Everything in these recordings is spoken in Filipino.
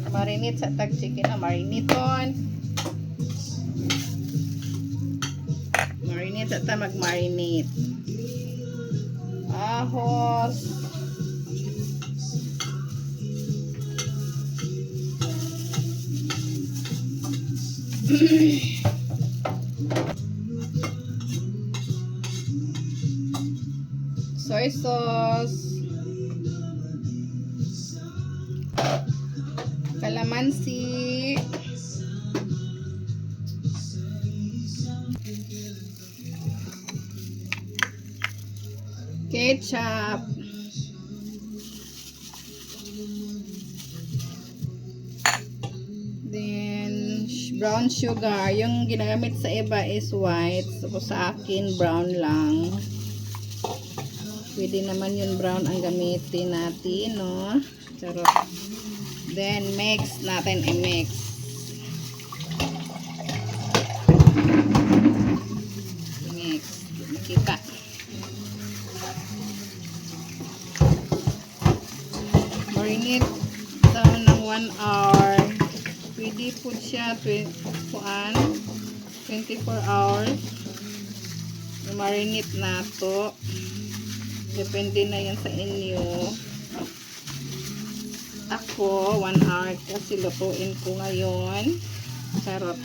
Marinate sa tag chicken na mariniton. Marinate sa ta mag-marinate. Ahos. Soy sauce. Kalamansi. Ketchup. Then brown sugar. Yung ginagamit sa iba is white. So sa akin brown lang. Pwede naman yung brown ang gamitin natin, no? Charot. Then mix natin, i-mix. Mix. Makita. Marinate daw ng 1 hour. Pwede po siya 24 hours. Marinate na to. Depende na yan sa inyo. Ako, 1 hour kasi lutuin ko ngayon. Charot.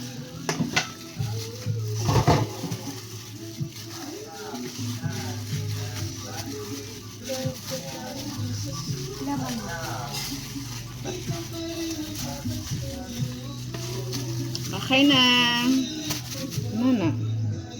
Okay na.